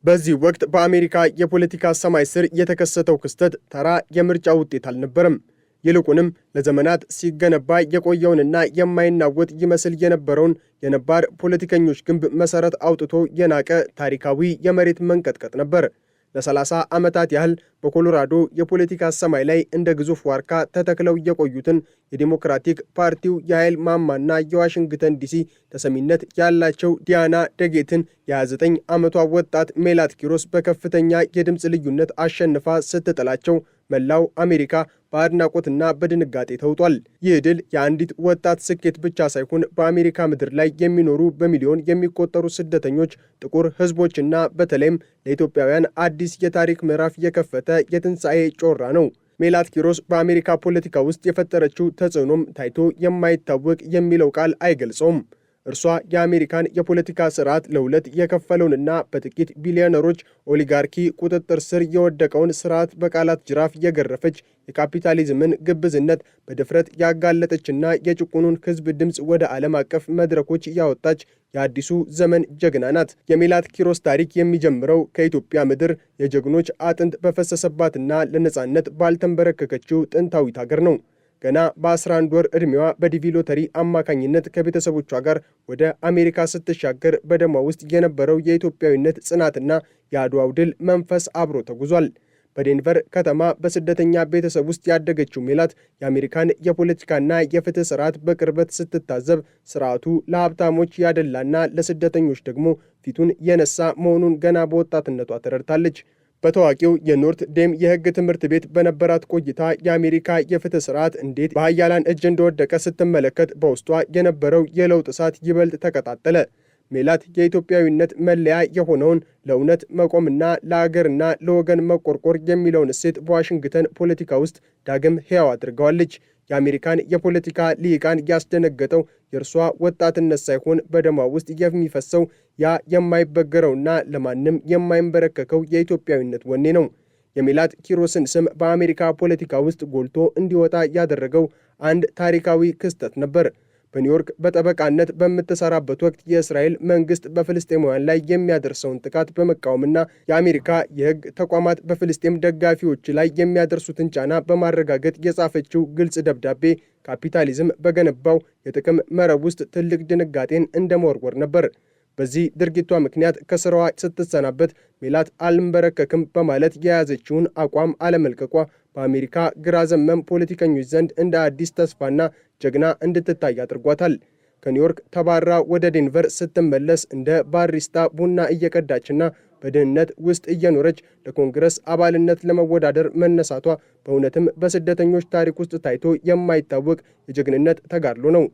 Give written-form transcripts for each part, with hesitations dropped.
በዚህ ወቅት በአሜሪካ የፖለቲካ ሰማይ ስር የተከሰተው ክስተት ተራ የምርጫ ውጤት አልነበረም። ይልቁንም ለዘመናት ሲገነባ የቆየውንና የማይናወጥ ይመስል የነበረውን የነባር ፖለቲከኞች ግንብ መሰረት አውጥቶ የናቀ ታሪካዊ የመሬት መንቀጥቀጥ ነበር። ለ30 ዓመታት ያህል በኮሎራዶ የፖለቲካ ሰማይ ላይ እንደ ግዙፍ ዋርካ ተተክለው የቆዩትን የዲሞክራቲክ ፓርቲው የኃይል ማማና የዋሽንግተን ዲሲ ተሰሚነት ያላቸው ዲያና ደጌትን የ29 ዓመቷ ወጣት ሜላት ኪሮስ በከፍተኛ የድምፅ ልዩነት አሸንፋ ስትጥላቸው መላው አሜሪካ በአድናቆትና በድንጋጤ ተውጧል። ይህ ድል የአንዲት ወጣት ስኬት ብቻ ሳይሆን በአሜሪካ ምድር ላይ የሚኖሩ በሚሊዮን የሚቆጠሩ ስደተኞች፣ ጥቁር ሕዝቦችና በተለይም ለኢትዮጵያውያን አዲስ የታሪክ ምዕራፍ የከፈተ የትንሣኤ ጮራ ነው። ሜላት ኪሮስ በአሜሪካ ፖለቲካ ውስጥ የፈጠረችው ተጽዕኖም ታይቶ የማይታወቅ የሚለው ቃል አይገልጸውም። እርሷ የአሜሪካን የፖለቲካ ስርዓት ለሁለት የከፈለውንና በጥቂት ቢሊዮነሮች ኦሊጋርኪ ቁጥጥር ስር የወደቀውን ስርዓት በቃላት ጅራፍ የገረፈች፣ የካፒታሊዝምን ግብዝነት በድፍረት ያጋለጠችና የጭቁኑን ሕዝብ ድምፅ ወደ ዓለም አቀፍ መድረኮች ያወጣች የአዲሱ ዘመን ጀግና ናት። የሜላት ኪሮስ ታሪክ የሚጀምረው ከኢትዮጵያ ምድር የጀግኖች አጥንት በፈሰሰባትና ለነጻነት ባልተንበረከከችው ጥንታዊት ሀገር ነው። ገና በ11 ወር ዕድሜዋ በዲቪ ሎተሪ አማካኝነት ከቤተሰቦቿ ጋር ወደ አሜሪካ ስትሻገር በደሟ ውስጥ የነበረው የኢትዮጵያዊነት ጽናትና የአድዋው ድል መንፈስ አብሮ ተጉዟል። በዴንቨር ከተማ በስደተኛ ቤተሰብ ውስጥ ያደገችው ሜላት የአሜሪካን የፖለቲካና የፍትህ ስርዓት በቅርበት ስትታዘብ ስርዓቱ ለሀብታሞች ያደላና ለስደተኞች ደግሞ ፊቱን የነሳ መሆኑን ገና በወጣትነቷ ተረድታለች። በታዋቂው የኖርት ዴም የሕግ ትምህርት ቤት በነበራት ቆይታ የአሜሪካ የፍትህ ስርዓት እንዴት በኃያላን እጅ እንደወደቀ ስትመለከት በውስጧ የነበረው የለውጥ እሳት ይበልጥ ተቀጣጠለ። ሜላት የኢትዮጵያዊነት መለያ የሆነውን ለእውነት መቆምና ለአገርና ለወገን መቆርቆር የሚለውን እሴት በዋሽንግተን ፖለቲካ ውስጥ ዳግም ሕያው አድርገዋለች። የአሜሪካን የፖለቲካ ልሂቃን ያስደነገጠው የእርሷ ወጣትነት ሳይሆን በደሟ ውስጥ የሚፈሰው ያ የማይበገረውና ለማንም የማይንበረከከው የኢትዮጵያዊነት ወኔ ነው። የሜላት ኪሮስን ስም በአሜሪካ ፖለቲካ ውስጥ ጎልቶ እንዲወጣ ያደረገው አንድ ታሪካዊ ክስተት ነበር። በኒውዮርክ በጠበቃነት በምትሰራበት ወቅት የእስራኤል መንግስት በፍልስጤማውያን ላይ የሚያደርሰውን ጥቃት በመቃወምና የአሜሪካ የሕግ ተቋማት በፍልስጤም ደጋፊዎች ላይ የሚያደርሱትን ጫና በማረጋገጥ የጻፈችው ግልጽ ደብዳቤ ካፒታሊዝም በገነባው የጥቅም መረብ ውስጥ ትልቅ ድንጋጤን እንደመወርወር ነበር። በዚህ ድርጊቷ ምክንያት ከስራዋ ስትሰናበት ሜላት አልንበረከክም በማለት የያዘችውን አቋም አለመልቀቋ በአሜሪካ ግራ ዘመም ፖለቲከኞች ዘንድ እንደ አዲስ ተስፋና ጀግና እንድትታይ አድርጓታል። ከኒውዮርክ ተባራ ወደ ዴንቨር ስትመለስ እንደ ባሪስታ ቡና እየቀዳችና በድህነት ውስጥ እየኖረች ለኮንግረስ አባልነት ለመወዳደር መነሳቷ በእውነትም በስደተኞች ታሪክ ውስጥ ታይቶ የማይታወቅ የጀግንነት ተጋድሎ ነው።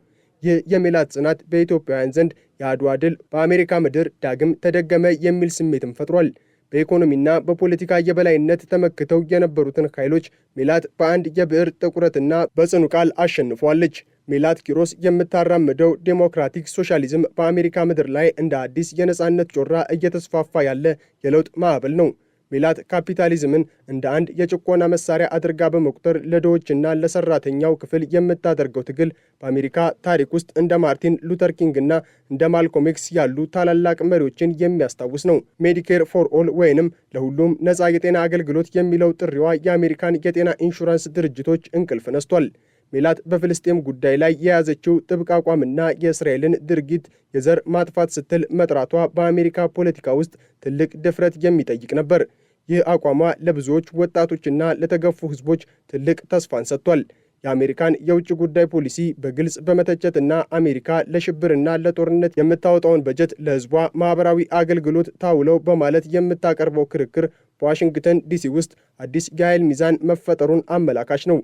ይህ የሜላት ጽናት በኢትዮጵያውያን ዘንድ የአድዋ ድል በአሜሪካ ምድር ዳግም ተደገመ የሚል ስሜትም ፈጥሯል። በኢኮኖሚና በፖለቲካ የበላይነት ተመክተው የነበሩትን ኃይሎች ሜላት በአንድ የብዕር ጥቁረትና በጽኑ ቃል አሸንፏለች። ሜላት ኪሮስ የምታራምደው ዴሞክራቲክ ሶሻሊዝም በአሜሪካ ምድር ላይ እንደ አዲስ የነጻነት ጮራ እየተስፋፋ ያለ የለውጥ ማዕበል ነው። ሜላት ካፒታሊዝምን እንደ አንድ የጭቆና መሳሪያ አድርጋ በመቁጠር ለድሆችና ለሰራተኛው ክፍል የምታደርገው ትግል በአሜሪካ ታሪክ ውስጥ እንደ ማርቲን ሉተር ኪንግና እንደ ማልኮም ኤክስ ያሉ ታላላቅ መሪዎችን የሚያስታውስ ነው። ሜዲኬር ፎር ኦል ወይንም ለሁሉም ነፃ የጤና አገልግሎት የሚለው ጥሪዋ የአሜሪካን የጤና ኢንሹራንስ ድርጅቶች እንቅልፍ ነስቷል። ሜላት በፍልስጤም ጉዳይ ላይ የያዘችው ጥብቅ አቋምና የእስራኤልን ድርጊት የዘር ማጥፋት ስትል መጥራቷ በአሜሪካ ፖለቲካ ውስጥ ትልቅ ድፍረት የሚጠይቅ ነበር። ይህ አቋሟ ለብዙዎች ወጣቶችና ለተገፉ ሕዝቦች ትልቅ ተስፋን ሰጥቷል። የአሜሪካን የውጭ ጉዳይ ፖሊሲ በግልጽ በመተቸትና አሜሪካ ለሽብርና ለጦርነት የምታወጣውን በጀት ለሕዝቧ ማኅበራዊ አገልግሎት ታውለው በማለት የምታቀርበው ክርክር በዋሽንግተን ዲሲ ውስጥ አዲስ የኃይል ሚዛን መፈጠሩን አመላካች ነው።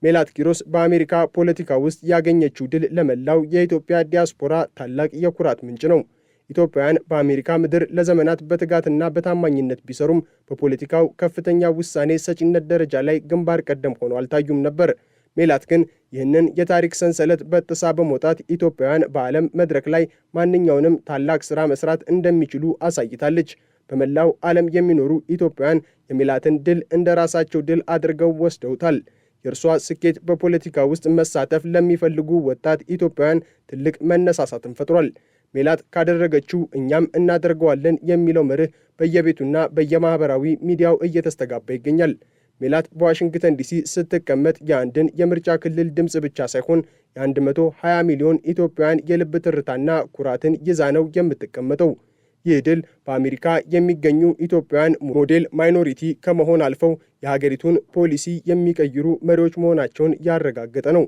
ሜላት ኪሮስ በአሜሪካ ፖለቲካ ውስጥ ያገኘችው ድል ለመላው የኢትዮጵያ ዲያስፖራ ታላቅ የኩራት ምንጭ ነው። ኢትዮጵያውያን በአሜሪካ ምድር ለዘመናት በትጋትና በታማኝነት ቢሰሩም በፖለቲካው ከፍተኛ ውሳኔ ሰጪነት ደረጃ ላይ ግንባር ቀደም ሆነው አልታዩም ነበር። ሜላት ግን ይህንን የታሪክ ሰንሰለት በጥሳ በመውጣት ኢትዮጵያውያን በዓለም መድረክ ላይ ማንኛውንም ታላቅ ሥራ መስራት እንደሚችሉ አሳይታለች። በመላው ዓለም የሚኖሩ ኢትዮጵያውያን የሜላትን ድል እንደ ራሳቸው ድል አድርገው ወስደውታል። የእርሷ ስኬት በፖለቲካ ውስጥ መሳተፍ ለሚፈልጉ ወጣት ኢትዮጵያውያን ትልቅ መነሳሳትን ፈጥሯል። ሜላት ካደረገችው እኛም እናደርገዋለን የሚለው መርህ በየቤቱና በየማህበራዊ ሚዲያው እየተስተጋባ ይገኛል። ሜላት በዋሽንግተን ዲሲ ስትቀመጥ የአንድን የምርጫ ክልል ድምፅ ብቻ ሳይሆን የ120 ሚሊዮን ኢትዮጵያውያን የልብ ትርታና ኩራትን ይዛ ነው የምትቀመጠው። ይህ ድል በአሜሪካ የሚገኙ ኢትዮጵያውያን ሞዴል ማይኖሪቲ ከመሆን አልፈው የሀገሪቱን ፖሊሲ የሚቀይሩ መሪዎች መሆናቸውን ያረጋገጠ ነው።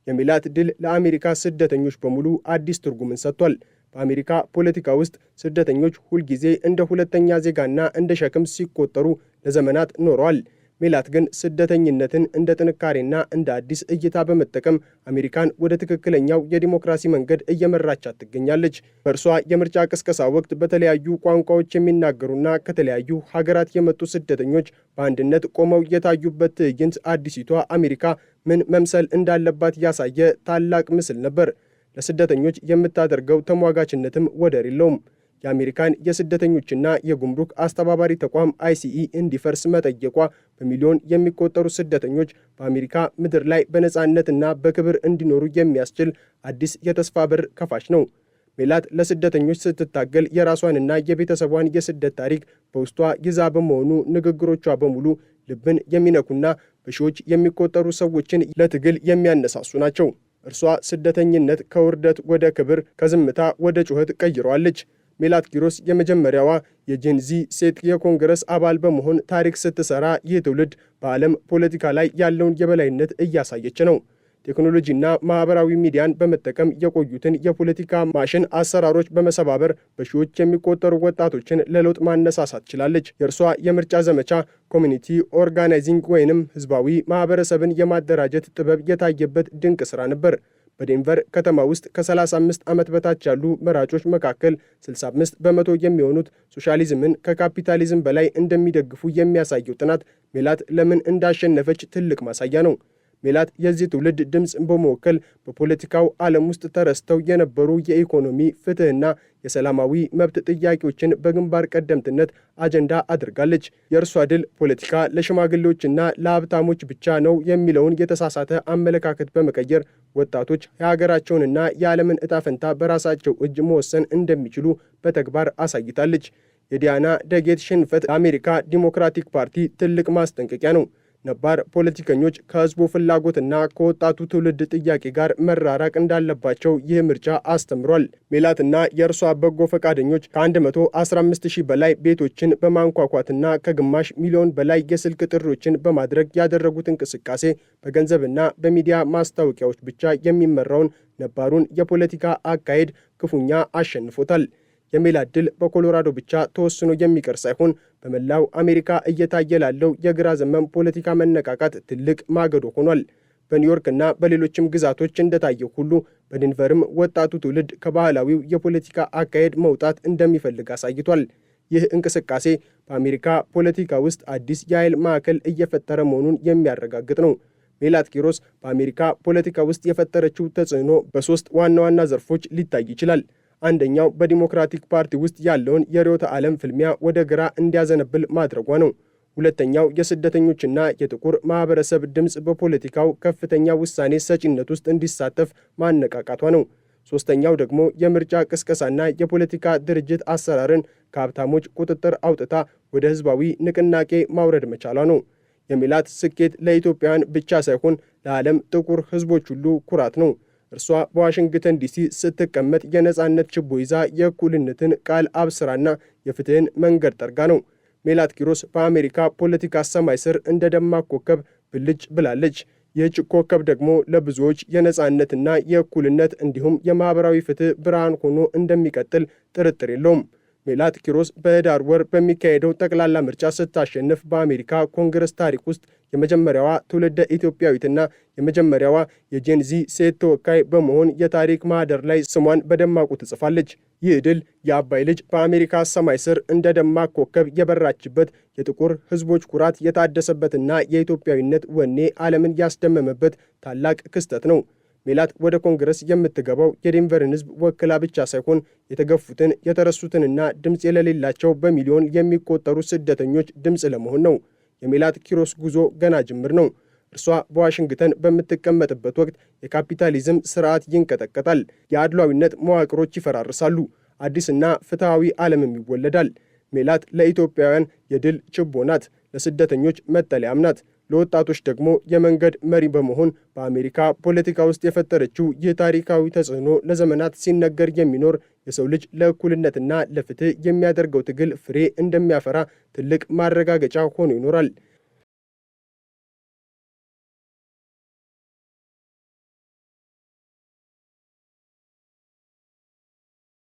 የሜላት ድል ለአሜሪካ ስደተኞች በሙሉ አዲስ ትርጉምን ሰጥቷል። በአሜሪካ ፖለቲካ ውስጥ ስደተኞች ሁልጊዜ እንደ ሁለተኛ ዜጋና እንደ ሸክም ሲቆጠሩ ለዘመናት ኖረዋል። ሜላት ግን ስደተኝነትን እንደ ጥንካሬና እንደ አዲስ እይታ በመጠቀም አሜሪካን ወደ ትክክለኛው የዲሞክራሲ መንገድ እየመራቻት ትገኛለች። በእርሷ የምርጫ ቅስቀሳ ወቅት በተለያዩ ቋንቋዎች የሚናገሩና ከተለያዩ ሀገራት የመጡ ስደተኞች በአንድነት ቆመው የታዩበት ትዕይንት አዲሲቷ አሜሪካ ምን መምሰል እንዳለባት ያሳየ ታላቅ ምስል ነበር። ለስደተኞች የምታደርገው ተሟጋችነትም ወደር የለውም። የአሜሪካን የስደተኞችና የጉምሩክ አስተባባሪ ተቋም ICE እንዲፈርስ መጠየቋ በሚሊዮን የሚቆጠሩ ስደተኞች በአሜሪካ ምድር ላይ በነፃነትና በክብር እንዲኖሩ የሚያስችል አዲስ የተስፋ በር ከፋች ነው። ሜላት ለስደተኞች ስትታገል የራሷንና የቤተሰቧን የስደት ታሪክ በውስጧ ይዛ በመሆኑ ንግግሮቿ በሙሉ ልብን የሚነኩና በሺዎች የሚቆጠሩ ሰዎችን ለትግል የሚያነሳሱ ናቸው። እርሷ ስደተኝነት ከውርደት ወደ ክብር፣ ከዝምታ ወደ ጩኸት ቀይረዋለች። ሜላት ኪሮስ የመጀመሪያዋ የጄንዚ ሴት የኮንግረስ አባል በመሆን ታሪክ ስትሰራ ይህ ትውልድ በዓለም ፖለቲካ ላይ ያለውን የበላይነት እያሳየች ነው። ቴክኖሎጂና ማህበራዊ ሚዲያን በመጠቀም የቆዩትን የፖለቲካ ማሽን አሰራሮች በመሰባበር በሺዎች የሚቆጠሩ ወጣቶችን ለለውጥ ማነሳሳት ችላለች። የእርሷ የምርጫ ዘመቻ ኮሚኒቲ ኦርጋናይዚንግ ወይንም ህዝባዊ ማህበረሰብን የማደራጀት ጥበብ የታየበት ድንቅ ስራ ነበር። በዴንቨር ከተማ ውስጥ ከ35 ዓመት በታች ያሉ መራጮች መካከል 65 በመቶ የሚሆኑት ሶሻሊዝምን ከካፒታሊዝም በላይ እንደሚደግፉ የሚያሳየው ጥናት ሜላት ለምን እንዳሸነፈች ትልቅ ማሳያ ነው። ሜላት የዚህ ትውልድ ድምፅ በመወከል በፖለቲካው ዓለም ውስጥ ተረስተው የነበሩ የኢኮኖሚ ፍትህና የሰላማዊ መብት ጥያቄዎችን በግንባር ቀደምትነት አጀንዳ አድርጋለች። የእርሷ ድል ፖለቲካ ለሽማግሌዎችና ለሀብታሞች ብቻ ነው የሚለውን የተሳሳተ አመለካከት በመቀየር ወጣቶች የሀገራቸውንና የዓለምን ዕጣ ፈንታ በራሳቸው እጅ መወሰን እንደሚችሉ በተግባር አሳይታለች። የዲያና ደጌት ሽንፈት ለአሜሪካ ዲሞክራቲክ ፓርቲ ትልቅ ማስጠንቀቂያ ነው። ነባር ፖለቲከኞች ከህዝቡ ፍላጎትና ከወጣቱ ትውልድ ጥያቄ ጋር መራራቅ እንዳለባቸው ይህ ምርጫ አስተምሯል። ሜላትና የእርሷ በጎ ፈቃደኞች ከ115,000 በላይ ቤቶችን በማንኳኳትና ከግማሽ ሚሊዮን በላይ የስልክ ጥሪዎችን በማድረግ ያደረጉት እንቅስቃሴ በገንዘብና በሚዲያ ማስታወቂያዎች ብቻ የሚመራውን ነባሩን የፖለቲካ አካሄድ ክፉኛ አሸንፎታል። የሜላት ድል በኮሎራዶ ብቻ ተወስኖ የሚቀር ሳይሆን በመላው አሜሪካ እየታየ ላለው የግራ ዘመም ፖለቲካ መነቃቃት ትልቅ ማገዶ ሆኗል። በኒውዮርክና በሌሎችም ግዛቶች እንደታየው ሁሉ በዴንቨርም ወጣቱ ትውልድ ከባህላዊው የፖለቲካ አካሄድ መውጣት እንደሚፈልግ አሳይቷል። ይህ እንቅስቃሴ በአሜሪካ ፖለቲካ ውስጥ አዲስ የኃይል ማዕከል እየፈጠረ መሆኑን የሚያረጋግጥ ነው። ሜላት ኪሮስ በአሜሪካ ፖለቲካ ውስጥ የፈጠረችው ተጽዕኖ በሶስት ዋና ዋና ዘርፎች ሊታይ ይችላል። አንደኛው በዲሞክራቲክ ፓርቲ ውስጥ ያለውን የርዕዮተ ዓለም ፍልሚያ ወደ ግራ እንዲያዘነብል ማድረጓ ነው። ሁለተኛው የስደተኞችና የጥቁር ማህበረሰብ ድምፅ በፖለቲካው ከፍተኛ ውሳኔ ሰጪነት ውስጥ እንዲሳተፍ ማነቃቃቷ ነው። ሶስተኛው ደግሞ የምርጫ ቅስቀሳና የፖለቲካ ድርጅት አሰራርን ከሀብታሞች ቁጥጥር አውጥታ ወደ ህዝባዊ ንቅናቄ ማውረድ መቻሏ ነው። የሜላት ስኬት ለኢትዮጵያውያን ብቻ ሳይሆን ለዓለም ጥቁር ህዝቦች ሁሉ ኩራት ነው። እርሷ በዋሽንግተን ዲሲ ስትቀመጥ የነጻነት ችቦ ይዛ የእኩልነትን ቃል አብስራና የፍትህን መንገድ ጠርጋ ነው። ሜላት ኪሮስ በአሜሪካ ፖለቲካ ሰማይ ስር እንደ ደማቅ ኮከብ ብልጭ ብላለች። ይህች ኮከብ ደግሞ ለብዙዎች የነጻነትና የእኩልነት እንዲሁም የማህበራዊ ፍትህ ብርሃን ሆኖ እንደሚቀጥል ጥርጥር የለውም። ሜላት ኪሮስ በህዳር ወር በሚካሄደው ጠቅላላ ምርጫ ስታሸንፍ በአሜሪካ ኮንግረስ ታሪክ ውስጥ የመጀመሪያዋ ትውልደ ኢትዮጵያዊትና የመጀመሪያዋ የጄንዚ ሴት ተወካይ በመሆን የታሪክ ማህደር ላይ ስሟን በደማቁ ትጽፋለች። ይህ ድል የአባይ ልጅ በአሜሪካ ሰማይ ስር እንደ ደማቅ ኮከብ የበራችበት፣ የጥቁር ህዝቦች ኩራት የታደሰበትና የኢትዮጵያዊነት ወኔ ዓለምን ያስደመመበት ታላቅ ክስተት ነው። ሜላት ወደ ኮንግረስ የምትገባው የዴንቨርን ህዝብ ወክላ ብቻ ሳይሆን የተገፉትን የተረሱትንና ድምፅ የሌላቸው በሚሊዮን የሚቆጠሩ ስደተኞች ድምፅ ለመሆን ነው። የሜላት ኪሮስ ጉዞ ገና ጅምር ነው። እርሷ በዋሽንግተን በምትቀመጥበት ወቅት የካፒታሊዝም ስርዓት ይንቀጠቀጣል፣ የአድሏዊነት መዋቅሮች ይፈራርሳሉ፣ አዲስና ፍትሐዊ ዓለምም ይወለዳል። ሜላት ለኢትዮጵያውያን የድል ችቦ ናት፣ ለስደተኞች መጠለያም ናት፣ ለወጣቶች ደግሞ የመንገድ መሪ በመሆን በአሜሪካ ፖለቲካ ውስጥ የፈጠረችው ይህ ታሪካዊ ተጽዕኖ ለዘመናት ሲነገር የሚኖር የሰው ልጅ ለእኩልነትና ለፍትህ የሚያደርገው ትግል ፍሬ እንደሚያፈራ ትልቅ ማረጋገጫ ሆኖ ይኖራል።